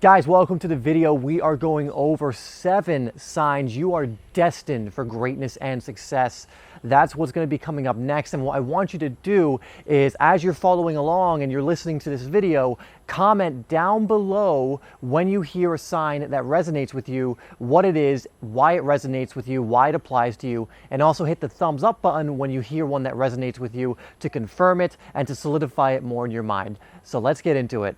Guys, welcome to the video. We are going over 7 signs you are destined for greatness and success. That's what's going to be coming up next. And what I want you to do is, as you're following along and you're listening to this video, comment down below when you hear a sign that resonates with you, what it is, why it resonates with you, why it applies to you, and also hit the thumbs up button when you hear one that resonates with you to confirm it and to solidify it more in your mind. So let's get into it.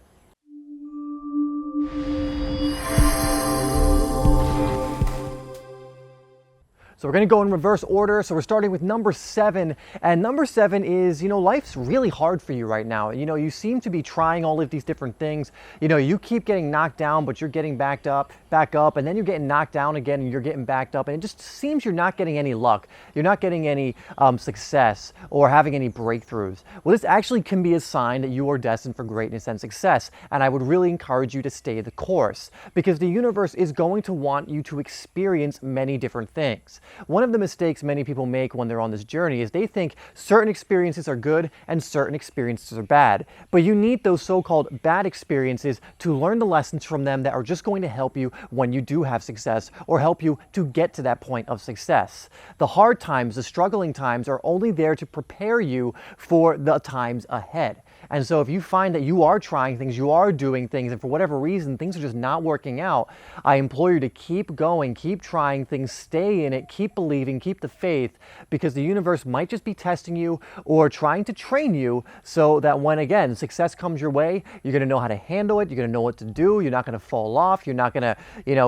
So we're going to go in reverse order. So we're starting with number 7. And number 7 is, life's really hard for you right now. You seem to be trying all of these different things. You keep getting knocked down, but you're getting back up, and then you're getting knocked down again and you're getting backed up. And it just seems you're not getting any luck. You're not getting any success or having any breakthroughs. Well, this actually can be a sign that you are destined for greatness and success. And I would really encourage you to stay the course, because the universe is going to want you to experience many different things. One of the mistakes many people make when they're on this journey is they think certain experiences are good and certain experiences are bad. But you need those so-called bad experiences to learn the lessons from them that are just going to help you when you do have success, or help you to get to that point of success. The hard times, the struggling times, are only there to prepare you for the times ahead. And so if you find that you are trying things, you are doing things, and for whatever reason things are just not working out, I implore you to keep going, keep trying things, stay in it, keep believing, keep the faith, because the universe might just be testing you or trying to train you so that when, again, success comes your way, you're going to know how to handle it, you're going to know what to do, you're not going to fall off, you're not going to,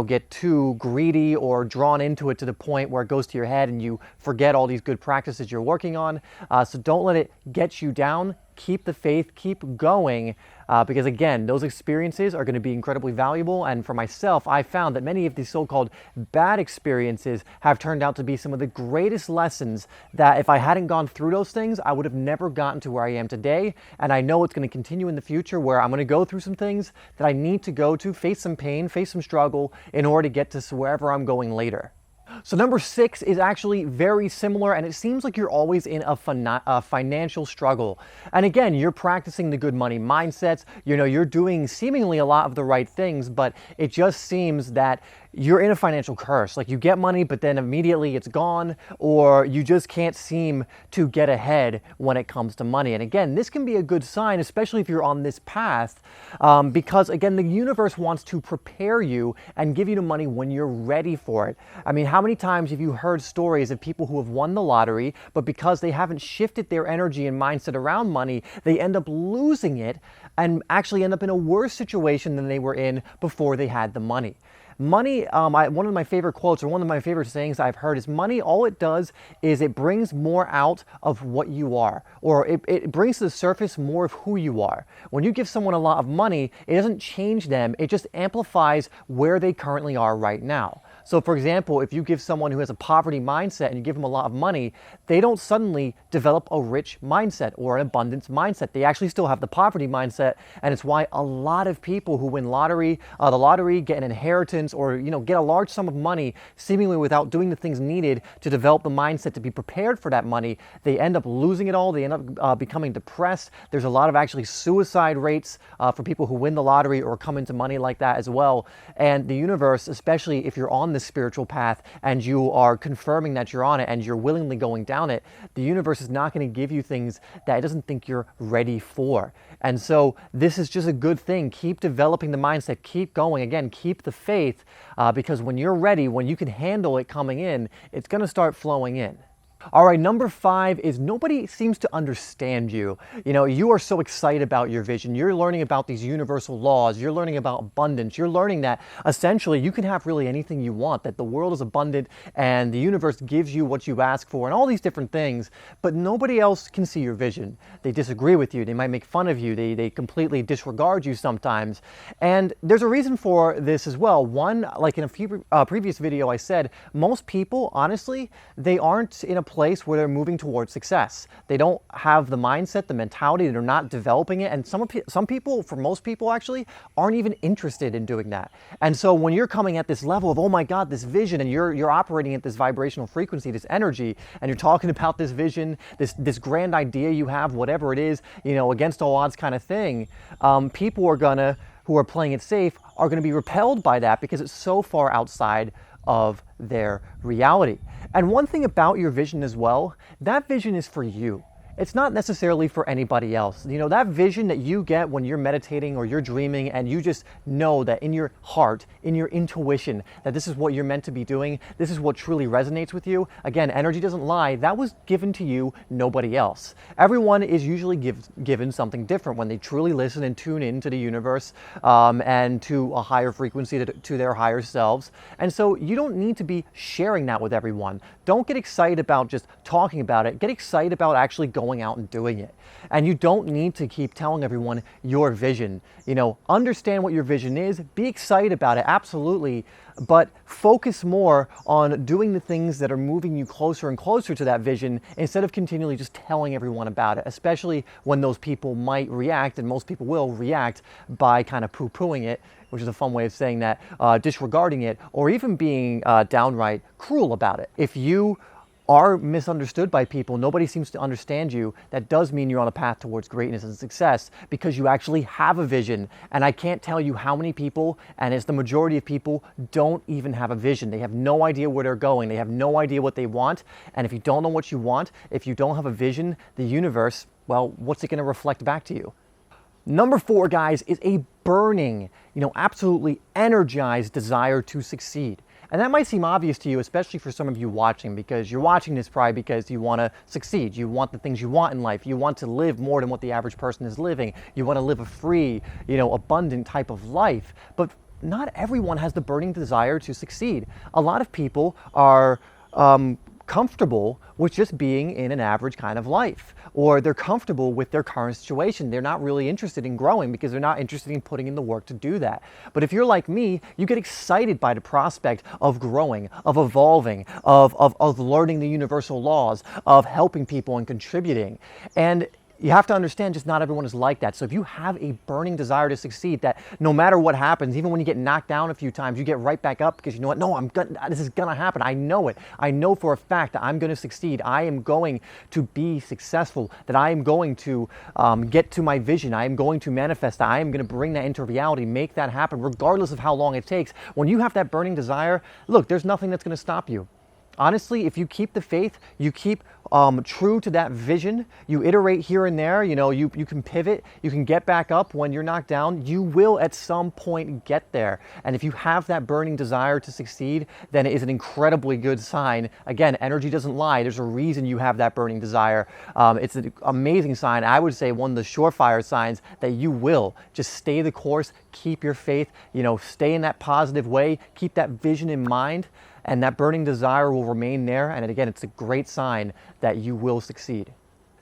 get too greedy or drawn into it to the point where it goes to your head and you forget all these good practices you're working on. So don't let it get you down. Keep the faith, keep going, because again, those experiences are going to be incredibly valuable. And for myself, I found that many of these so-called bad experiences have turned out to be some of the greatest lessons that if I hadn't gone through those things, I would have never gotten to where I am today. And I know it's going to continue in the future, where I'm going to go through some things that I need to go to, face some pain, face some struggle in order to get to wherever I'm going later. So number 6 is actually very similar, and it seems like you're always in a financial struggle. And again, you're practicing the good money mindsets, you're doing seemingly a lot of the right things, but it just seems that you're in a financial curse. Like, you get money, but then immediately it's gone, or you just can't seem to get ahead when it comes to money. And again, this can be a good sign, especially if you're on this path, because again, the universe wants to prepare you and give you the money when you're ready for it. I mean, how many times have you heard stories of people who have won the lottery, but because they haven't shifted their energy and mindset around money, they end up losing it and actually end up in a worse situation than they were in before they had the money. Money, one of my favorite quotes, or one of my favorite sayings I've heard is, money, all it does is it brings more out of what you are, or it brings to the surface more of who you are. When you give someone a lot of money, it doesn't change them, it just amplifies where they currently are right now. So for example, if you give someone who has a poverty mindset and you give them a lot of money, they don't suddenly develop a rich mindset or an abundance mindset. They actually still have the poverty mindset, and it's why a lot of people who win the lottery, get an inheritance, or get a large sum of money seemingly without doing the things needed to develop the mindset to be prepared for that money, they end up losing it all. They end up becoming depressed. There's a lot of actually suicide rates for people who win the lottery or come into money like that as well. And the universe, especially if you're on this spiritual path and you are confirming that you're on it and you're willingly going down it, the universe is not going to give you things that it doesn't think you're ready for. And so this is just a good thing. Keep developing the mindset, keep going. Again, keep the faith, because when you're ready, when you can handle it coming in, it's going to start flowing in. All right, number 5 is nobody seems to understand you. You are so excited about your vision. You're learning about these universal laws. You're learning about abundance. You're learning that essentially you can have really anything you want, that the world is abundant and the universe gives you what you ask for and all these different things, but nobody else can see your vision. They disagree with you. They might make fun of you. They completely disregard you sometimes. And there's a reason for this as well. One, like in a previous video I said, most people, honestly, they aren't in a place where they're moving towards success. They don't have the mindset, the mentality, they're not developing it. And some people, for most people actually, aren't even interested in doing that. And so when you're coming at this level of, oh my God, this vision, and you're operating at this vibrational frequency, this energy, and you're talking about this vision, this grand idea you have, whatever it is, against all odds kind of thing, people are gonna who are playing it safe are going to be repelled by that because it's so far outside of their reality. And one thing about your vision as well, that vision is for you. It's not necessarily for anybody else. You know, that vision that you get when you're meditating or you're dreaming and you just know that in your heart, in your intuition, that this is what you're meant to be doing, this is what truly resonates with you. Again, energy doesn't lie. That was given to you, nobody else. Everyone is usually given something different when they truly listen and tune into the universe and to a higher frequency, to their higher selves. And so you don't need to be sharing that with everyone. Don't get excited about just talking about it. Get excited about actually going out and doing it. And you don't need to keep telling everyone your vision. You know, understand what your vision is, be excited about it, absolutely, but focus more on doing the things that are moving you closer and closer to that vision instead of continually just telling everyone about it, especially when those people might react, and most people will react by kind of poo-pooing it, which is a fun way of saying that, disregarding it, or even being downright cruel about it. If you are misunderstood by people, nobody seems to understand you, that does mean you're on a path towards greatness and success because you actually have a vision. And I can't tell you how many people, and it's the majority of people, don't even have a vision. They have no idea where they're going. They have no idea what they want. And if you don't know what you want, if you don't have a vision, the universe, well, what's it going to reflect back to you? Number 4, guys, is a burning, absolutely energized desire to succeed. And that might seem obvious to you, especially for some of you watching, because you're watching this probably because you want to succeed. You want the things you want in life. You want to live more than what the average person is living. You want to live a free, abundant type of life. But not everyone has the burning desire to succeed. A lot of people are comfortable with just being in an average kind of life, or they're comfortable with their current situation. They're not really interested in growing because they're not interested in putting in the work to do that. But if you're like me, you get excited by the prospect of growing, of evolving, of learning the universal laws, of helping people and contributing. And you have to understand, just not everyone is like that. So if you have a burning desire to succeed, that no matter what happens, even when you get knocked down a few times, you get right back up because you know what? No, this is gonna happen. I know it. I know for a fact that I'm gonna succeed. I am going to be successful, that I am going to get to my vision. I am going to manifest that. I am gonna bring that into reality, make that happen, regardless of how long it takes. When you have that burning desire, look, there's nothing that's gonna stop you. Honestly, if you keep the faith, you keep true to that vision, you iterate here and there, you can pivot, you can get back up when you're knocked down, you will at some point get there. And if you have that burning desire to succeed, then it is an incredibly good sign. Again, energy doesn't lie. There's a reason you have that burning desire. It's an amazing sign. I would say one of the surefire signs that you will. Just stay the course, keep your faith, stay in that positive way, keep that vision in mind, and that burning desire will remain there. And again, it's a great sign that you will succeed.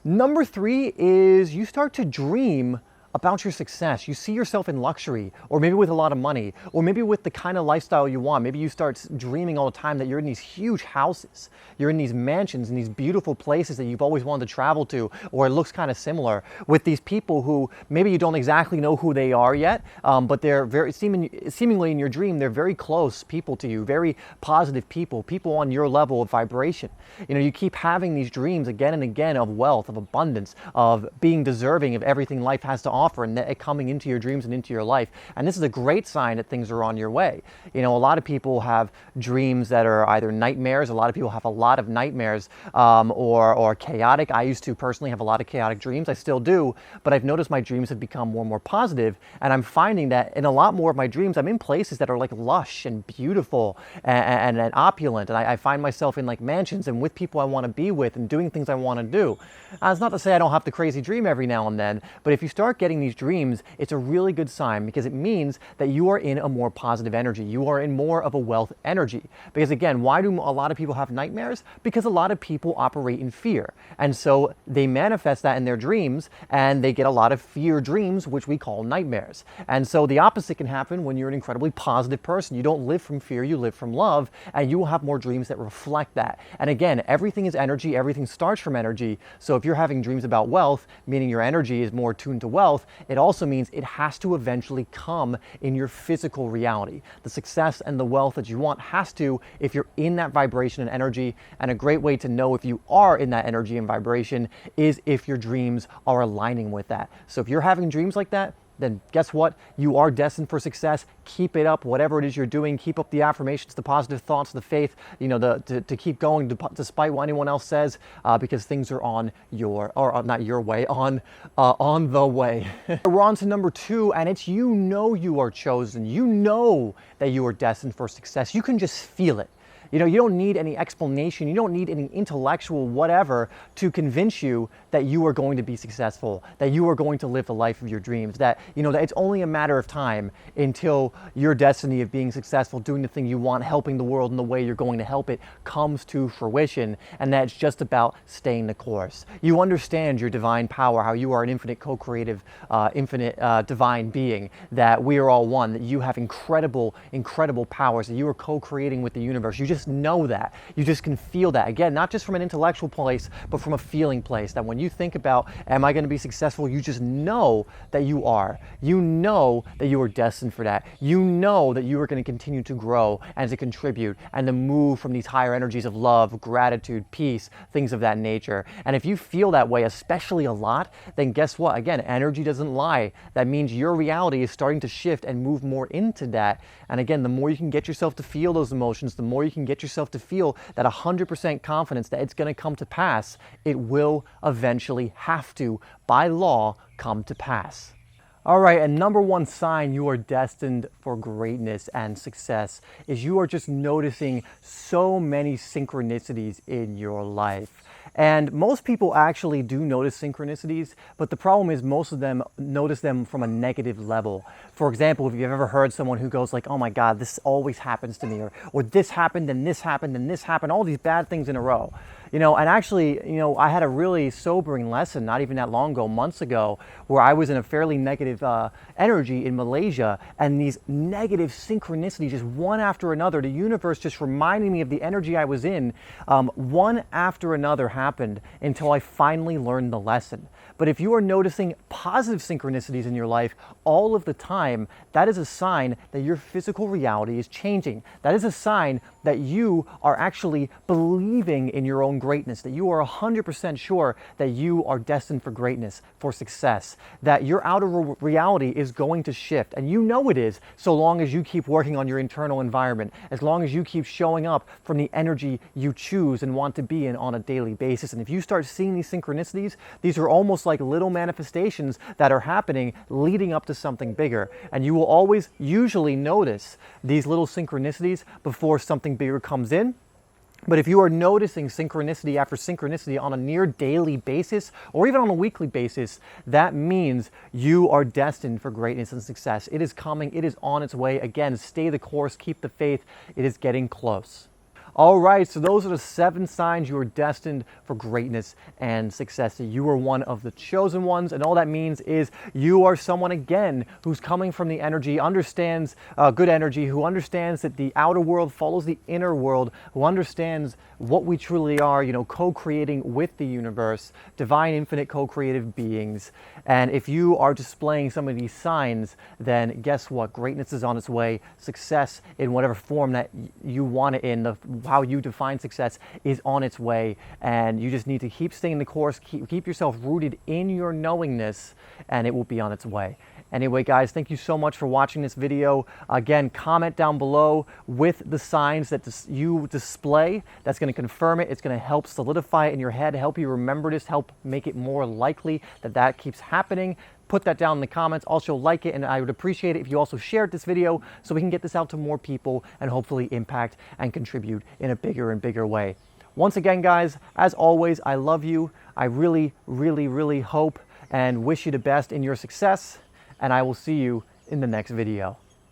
Number 3 is you start to dream about your success. You see yourself in luxury, or maybe with a lot of money, or maybe with the kind of lifestyle you want. Maybe you start dreaming all the time that you're in these huge houses, you're in these mansions, in these beautiful places that you've always wanted to travel to, or it looks kind of similar, with these people who maybe you don't exactly know who they are yet, but they're seemingly in your dream, they're very close people to you, very positive people on your level of vibration. You keep having these dreams again and again of wealth, of abundance, of being deserving of everything life has to offer, and that coming into your dreams and into your life. And this is a great sign that things are on your way. A lot of people have dreams that are either nightmares. A lot of people have a lot of nightmares, or chaotic. I used to personally have a lot of chaotic dreams. I still do, but I've noticed my dreams have become more and more positive, and I'm finding that in a lot more of my dreams, I'm in places that are like lush and beautiful and opulent, and I find myself in like mansions and with people I want to be with and doing things I want to do. It's not to say I don't have the crazy dream every now and then, but if you start getting these dreams, it's a really good sign, because it means that you are in a more positive energy. You are in more of a wealth energy. Because again, why do a lot of people have nightmares? Because a lot of people operate in fear. And so they manifest that in their dreams, and they get a lot of fear dreams, which we call nightmares. And so the opposite can happen when you're an incredibly positive person. You don't live from fear, you live from love, and you will have more dreams that reflect that. And again, everything is energy, everything starts from energy. So if you're having dreams about wealth, meaning your energy is more tuned to wealth, it also means it has to eventually come in your physical reality. The success and the wealth that you want has to, if you're in that vibration and energy. And a great way to know if you are in that energy and vibration is if your dreams are aligning with that. So if you're having dreams like that, then guess what? You are destined for success. Keep it up, whatever it is you're doing. Keep up the affirmations, the positive thoughts, the faith, to keep going despite what anyone else says, because things are on not your way, on the way. We're on to number 2, and it's you are chosen. You know that you are destined for success. You can just feel it. You don't need any explanation. You don't need any intellectual whatever to convince you that you are going to be successful, that you are going to live the life of your dreams, that it's only a matter of time until your destiny of being successful, doing the thing you want, helping the world in the way you're going to help it comes to fruition, and that it's just about staying the course. You understand your divine power, how you are an infinite co-creative, infinite divine being, that we are all one, that you have incredible powers, that you are co-creating with the universe. You just know that. You just can feel that. Again, not just from an intellectual place, but from a feeling place, that when you think about, am I going to be successful? You just know that you are. You know that you are destined for that. You know that you are going to continue to grow and to contribute and to move from these higher energies of love, gratitude, peace, things of that nature. And if you feel that way, especially a lot, then guess what? Again, energy doesn't lie. That means your reality is starting to shift and move more into that. And again, the more you can get yourself to feel those emotions, the more you can get yourself to feel that 100% confidence that it's going to come to pass, it will eventually have to, by law, come to pass. All right, and number 1 sign you are destined for greatness and success is you are just noticing so many synchronicities in your life. And most people actually do notice synchronicities, but the problem is most of them notice them from a negative level. For example, if you've ever heard someone who goes like, oh my God, this always happens to me, or this happened, and this happened, and this happened, all these bad things in a row. And actually, I had a really sobering lesson not even that long ago, months ago, where I was in a fairly negative energy in Malaysia, and these negative synchronicities, just one after another, the universe just reminding me of the energy I was in, one after another happened until I finally learned the lesson. But if you are noticing positive synchronicities in your life all of the time, that is a sign that your physical reality is changing. That is a sign that you are actually believing in your own greatness, that you are 100% sure that you are destined for greatness, for success, that your outer reality is going to shift. And you know it is, so long as you keep working on your internal environment, as long as you keep showing up from the energy you choose and want to be in on a daily basis. And if you start seeing these synchronicities, these are almost like little manifestations that are happening leading up to something bigger. And you will always usually notice these little synchronicities before something bigger comes in. But if you are noticing synchronicity after synchronicity on a near daily basis, or even on a weekly basis, that means you are destined for greatness and success. It is coming. It is on its way. Again, stay the course. Keep the faith. It is getting close. All right, so those are the 7 signs you are destined for greatness and success. You are one of the chosen ones, and all that means is you are someone, again, who's coming from the energy, understands good energy, who understands that the outer world follows the inner world, who understands what we truly are, co-creating with the universe, divine, infinite, co-creative beings. And if you are displaying some of these signs, then guess what? Greatness is on its way. Success in whatever form that you want it in, how you define success is on its way, and you just need to keep staying the course, keep yourself rooted in your knowingness, and it will be on its way. Anyway, guys, thank you so much for watching this video. Again, comment down below with the signs that you display. That's going to confirm it. It's going to help solidify it in your head, help you remember this, help make it more likely that keeps happening. Put that down in the comments. Also like it, and I would appreciate it if you also shared this video so we can get this out to more people and hopefully impact and contribute in a bigger and bigger way. Once again, guys, as always, I love you. I really, really, really hope and wish you the best in your success, and I will see you in the next video.